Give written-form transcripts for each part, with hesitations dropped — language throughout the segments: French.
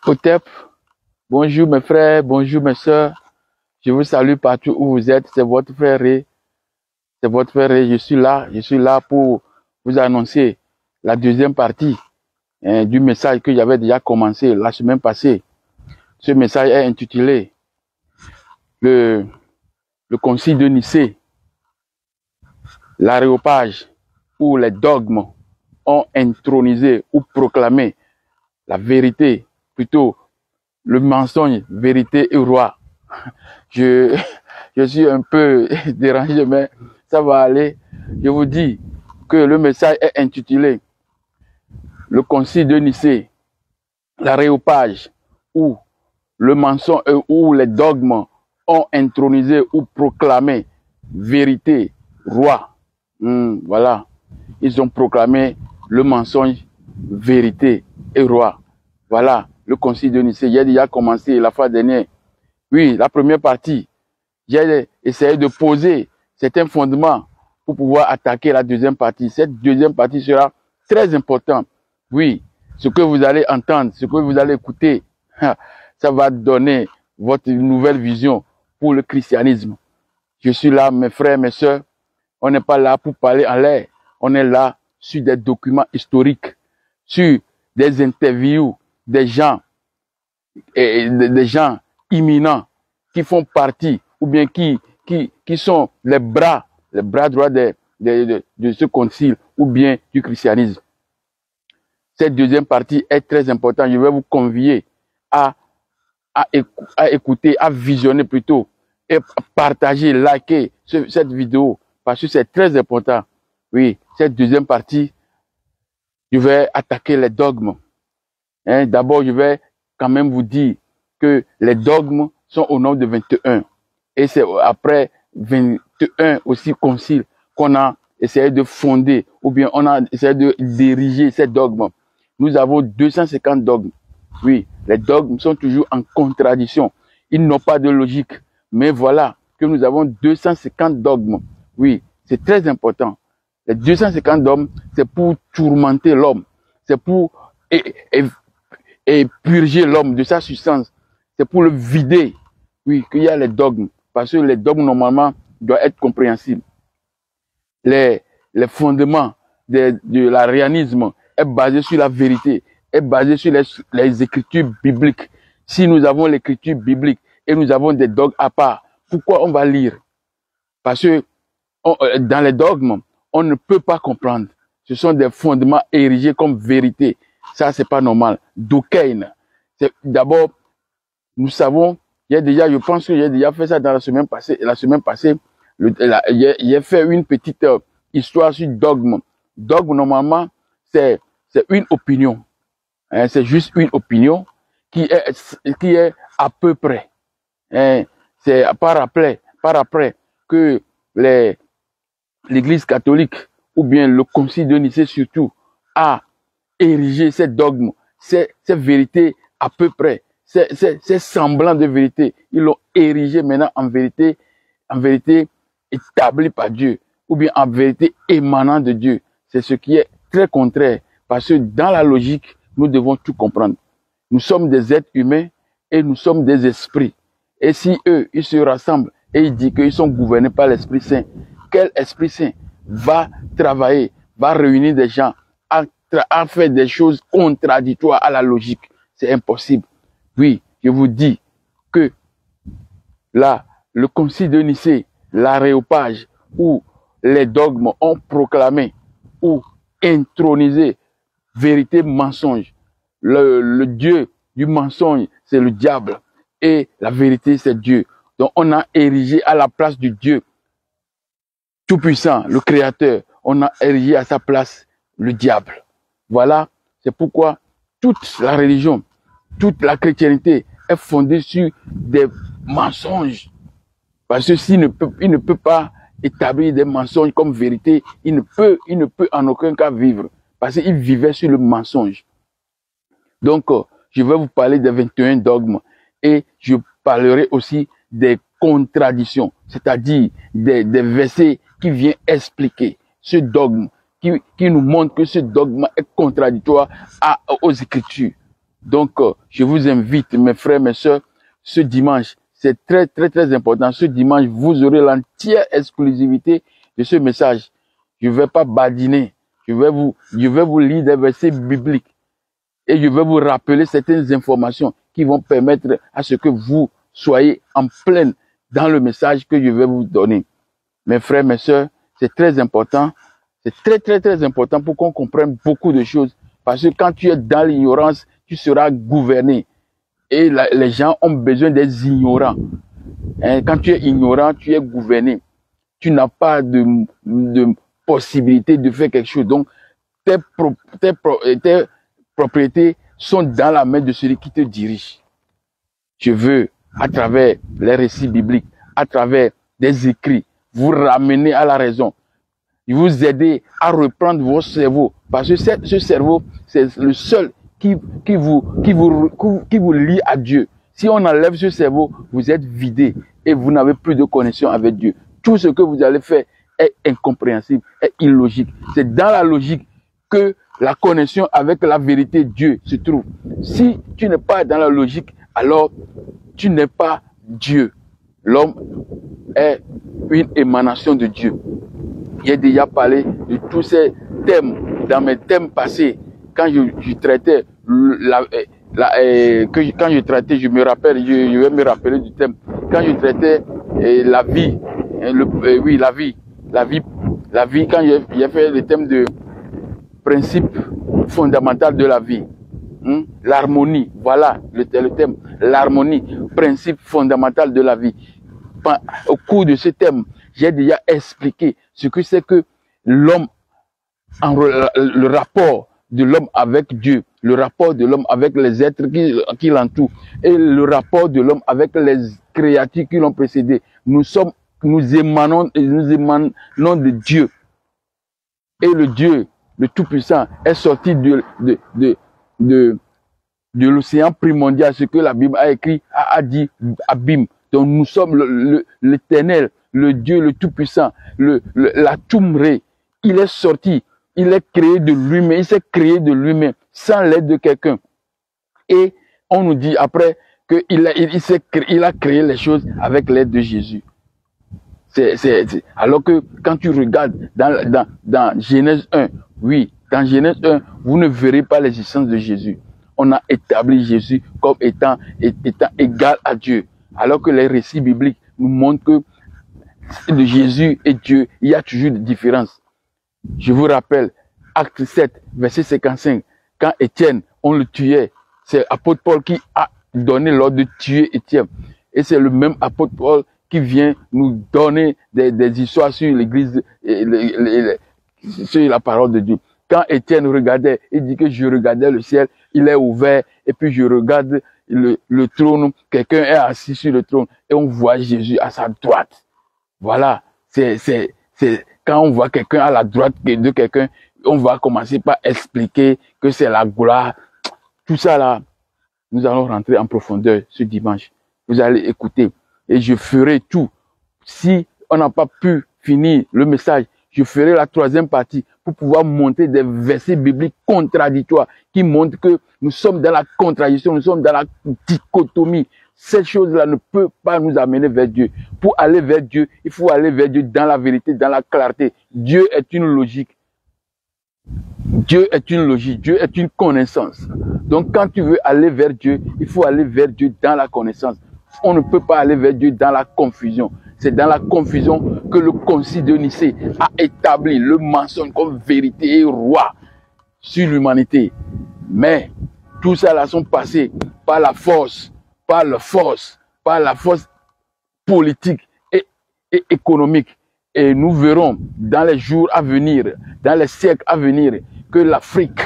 Otep, bonjour mes frères, bonjour mes sœurs. Je vous salue partout où vous êtes. C'est votre frère Ré. C'est votre frère Ré. Je suis là pour vous annoncer la deuxième partie du message que j'avais déjà commencé la semaine passée. Ce message est intitulé le Concile de Nicée, l'aréopage où les dogmes ont intronisé ou proclamé la vérité, plutôt le mensonge, vérité et roi. Je suis un peu dérangé, mais ça va aller. Je vous dis que le message est intitulé le Concile de Nicée, l'aréopage où le mensonge, où les dogmes ont intronisé ou proclamé vérité, roi. Voilà. Ils ont proclamé le mensonge, vérité et roi. Voilà, le Concile de Nicée. J'ai déjà commencé la fois dernière. Oui, la première partie, j'ai essayé de poser certains fondements pour pouvoir attaquer la deuxième partie. Cette deuxième partie sera très importante. Oui, ce que vous allez entendre, ce que vous allez écouter, ça va donner votre nouvelle vision pour le christianisme. Je suis là, mes frères, mes sœurs. On n'est pas là pour parler en l'air. On est là sur des documents historiques, sur des interviews des gens imminents qui font partie ou bien qui sont les bras droits de ce concile ou bien du christianisme. Cette deuxième partie est très importante. Je vais vous convier à écouter, à visionner plutôt et partager, liker cette vidéo parce que c'est très important. Oui, cette deuxième partie, je vais attaquer les dogmes. D'abord, je vais quand même vous dire que les dogmes sont au nombre de 21. Et c'est après 21 aussi conciles qu'on a essayé de fonder ou bien on a essayé de diriger ces dogmes. Nous avons 250 dogmes. Oui, les dogmes sont toujours en contradiction. Ils n'ont pas de logique. Mais voilà que nous avons 250 dogmes. Oui, c'est très important. Les 250 dogmes, c'est pour tourmenter l'homme. C'est pour purger l'homme de sa substance. C'est pour le vider. Oui, qu'il y a les dogmes. Parce que les dogmes, normalement, doivent être compréhensibles. Les fondements de l'arianisme est basé sur la vérité, est basé sur les écritures bibliques. Si nous avons l'écriture biblique et nous avons des dogmes à part, pourquoi on va lire? Parce que dans les dogmes, on ne peut pas comprendre. Ce sont des fondements érigés comme vérité. Ça, c'est pas normal. Doukaine. D'abord, nous savons, je pense que j'ai déjà fait ça dans la semaine passée. La semaine passée, j'ai fait une petite histoire sur dogme. Dogme, normalement, c'est une opinion. C'est juste une opinion qui est à peu près. C'est par après que l'Église catholique ou bien le Concile de Nicée surtout a érigé ces dogmes, ces vérités à peu près, ces semblants de vérité. Ils l'ont érigé maintenant en vérité établie par Dieu ou bien en vérité émanant de Dieu. C'est ce qui est très contraire parce que dans la logique, nous devons tout comprendre. Nous sommes des êtres humains et nous sommes des esprits. Et si eux, ils se rassemblent et ils disent qu'ils sont gouvernés par l'Esprit Saint, quel Esprit Saint va travailler, va réunir des gens à faire des choses contradictoires à la logique? C'est impossible. Oui, je vous dis que là, le Concile de Nicée, l'aréopage, où les dogmes ont proclamé ou intronisé vérité, mensonge. Le Dieu du mensonge, c'est le diable. Et la vérité, c'est Dieu. Donc, on a érigé à la place du Dieu tout-puissant, le Créateur. On a érigé à sa place le diable. Voilà, c'est pourquoi toute la religion, toute la chrétienté est fondée sur des mensonges. Parce que s'il ne peut pas établir des mensonges comme vérité, il ne peut en aucun cas vivre. Parce qu'il vivait sur le mensonge. Donc, je vais vous parler des 21 dogmes et je parlerai aussi des contradictions, c'est-à-dire des versets qui viennent expliquer ce dogme, qui nous montre que ce dogme est contradictoire aux Écritures. Donc, je vous invite, mes frères, mes sœurs, ce dimanche, c'est très, très, très important. Ce dimanche, vous aurez l'entière exclusivité de ce message. Je ne vais pas badiner. Je vais vous lire des versets bibliques. Et je vais vous rappeler certaines informations qui vont permettre à ce que vous soyez en pleine dans le message que je vais vous donner. Mes frères, mes sœurs, c'est très important. C'est très, très, très important pour qu'on comprenne beaucoup de choses. Parce que quand tu es dans l'ignorance, tu seras gouverné. Et les gens ont besoin des ignorants. Quand tu es ignorant, tu es gouverné. Tu n'as pas de possibilité de faire quelque chose. Donc, tes propriétés sont dans la main de celui qui te dirige. Je veux, à travers les récits bibliques, à travers des écrits, vous ramener à la raison. Vous aider à reprendre votre cerveau. Parce que ce cerveau, c'est le seul qui vous lie à Dieu. Si on enlève ce cerveau, vous êtes vidé et vous n'avez plus de connexion avec Dieu. Tout ce que vous allez faire est incompréhensible, est illogique. C'est dans la logique que la connexion avec la vérité de Dieu se trouve. Si tu n'es pas dans la logique, alors tu n'es pas Dieu. L'homme est une émanation de Dieu. J'ai déjà parlé de tous ces thèmes dans mes thèmes passés. Quand je traitais je me rappelle, je vais me rappeler du thème. Quand je traitais la vie, la vie, quand j'ai fait le thème de principe fondamental de la vie, l'harmonie, voilà le thème, l'harmonie, principe fondamental de la vie. Au cours de ce thème, j'ai déjà expliqué ce que c'est que l'homme, le rapport de l'homme avec Dieu, le rapport de l'homme avec les êtres qui l'entourent et le rapport de l'homme avec les créatures qui l'ont précédé. Nous émanons de Dieu. Et le Dieu, le Tout-Puissant, est sorti de l'océan primordial, ce que la Bible a écrit, a dit abîme. Donc nous sommes l'Éternel, le Dieu, le Tout-Puissant, la Tumré. Il est sorti, il est créé de lui-même, il s'est créé de lui-même, sans l'aide de quelqu'un. Et on nous dit après qu'il a créé les choses avec l'aide de Jésus. Alors que quand tu regardes dans Genèse 1, oui, dans Genèse 1, vous ne verrez pas l'existence de Jésus. On a établi Jésus comme étant égal à Dieu. Alors que les récits bibliques nous montrent que de Jésus et Dieu, il y a toujours des différences. Je vous rappelle, Acte 7, verset 55, quand Étienne, on le tuait, c'est l'apôtre Paul qui a donné l'ordre de tuer Étienne. Et c'est le même apôtre Paul qui vient nous donner des histoires sur l'église, sur la parole de Dieu. Quand Étienne regardait, il dit que je regardais le ciel, il est ouvert, et puis je regarde le trône, quelqu'un est assis sur le trône, et on voit Jésus à sa droite. Voilà, c'est quand on voit quelqu'un à la droite de quelqu'un, on va commencer par expliquer que c'est la gloire. Tout ça là, nous allons rentrer en profondeur ce dimanche. Vous allez écouter. Et je ferai tout. Si on n'a pas pu finir le message, je ferai la troisième partie pour pouvoir monter des versets bibliques contradictoires qui montrent que nous sommes dans la contradiction, nous sommes dans la dichotomie. Cette chose-là ne peut pas nous amener vers Dieu. Pour aller vers Dieu, il faut aller vers Dieu dans la vérité, dans la clarté. Dieu est une logique. Dieu est une logique, Dieu est une connaissance. Donc quand tu veux aller vers Dieu, il faut aller vers Dieu dans la connaissance. On ne peut pas aller vers Dieu dans la confusion. C'est dans la confusion que le concile de Nicée a établi le mensonge comme vérité et roi sur l'humanité. Mais tout ça là sont passés par la force politique et économique. Et nous verrons dans les jours à venir, dans les siècles à venir, que l'Afrique,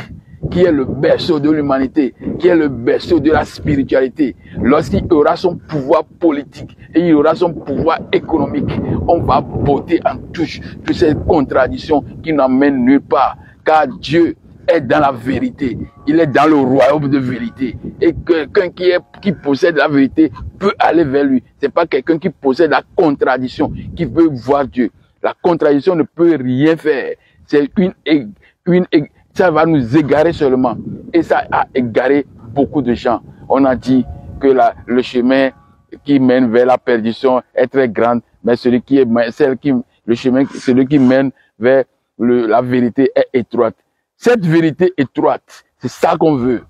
qui est le berceau de l'humanité, qui est le berceau de la spiritualité, lorsqu'il aura son pouvoir politique et il aura son pouvoir économique, on va botter en touche toutes ces contradictions qui n'emmènent nulle part. Car Dieu est dans la vérité, il est dans le royaume de vérité. Et quelqu'un qui possède la vérité peut aller vers lui. C'est pas quelqu'un qui possède la contradiction qui veut voir Dieu. La contradiction ne peut rien faire. C'est ça va nous égarer seulement. Et ça a égaré beaucoup de gens. On a dit que le chemin qui mène vers la perdition est très grand, mais celui qui mène vers la vérité est étroite. Cette vérité étroite, c'est ça qu'on veut.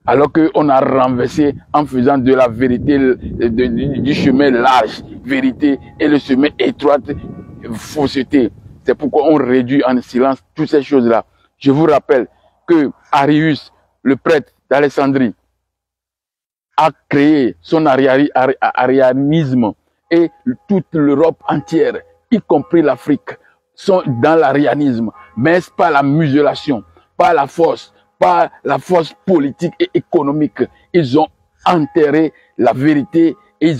Alors qu'on a renversé en faisant de la vérité, du chemin large, vérité, et le chemin étroit, fausseté. C'est pourquoi on réduit en silence toutes ces choses-là. Je vous rappelle que Arius, le prêtre d'Alexandrie, a créé son arianisme, et toute l'Europe entière, y compris l'Afrique, sont dans l'arianisme, mais pas la muselation, pas la force politique et économique. Ils ont enterré la vérité, et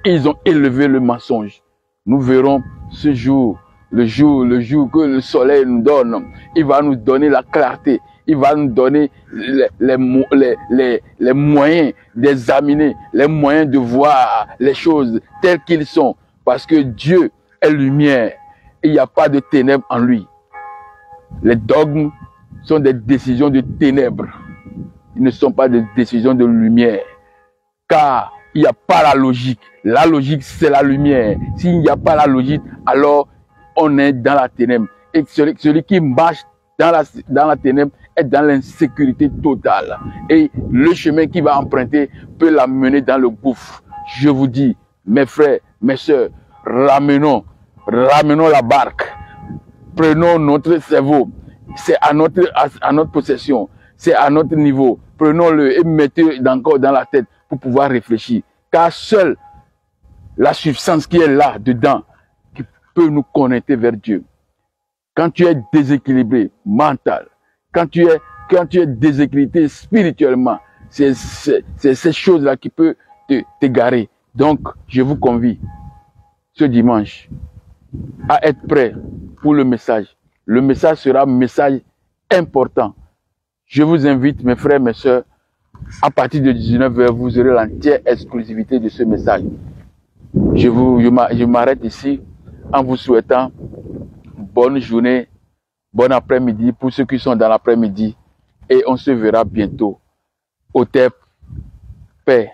ils ont élevé le mensonge. Nous verrons ce jour, le jour que le soleil nous donne. Il va nous donner la clarté. Il va nous donner les moyens d'examiner, les moyens de voir les choses telles qu'ils sont. Parce que Dieu est lumière. Il n'y a pas de ténèbres en lui. Les dogmes sont des décisions de ténèbres. Ils ne sont pas des décisions de lumière. Car il n'y a pas la logique. La logique, c'est la lumière. S'il n'y a pas la logique, alors on est dans la ténèbre. Et celui qui marche dans la ténèbre est dans l'insécurité totale. Et le chemin qu'il va emprunter peut l'amener dans le gouffre. Je vous dis, mes frères, mes sœurs, ramenons la barque. Prenons notre cerveau. C'est à notre possession. C'est à notre niveau. Prenons-le et mettez-le encore dans la tête pour pouvoir réfléchir. Car seule la substance qui est là, dedans, qui peut nous connecter vers Dieu. Quand tu es déséquilibré mental, quand tu es déséquilibré spirituellement, c'est ces choses-là qui peuvent t'égarer. Donc, je vous convie ce dimanche à être prêt pour le message. Le message sera un message important. Je vous invite, mes frères, mes sœurs, à partir de 19h, vous aurez l'entière exclusivité de ce message. Je m'arrête ici en vous souhaitant bonne journée, bon après-midi pour ceux qui sont dans l'après-midi. Et on se verra bientôt. Au TEP, paix.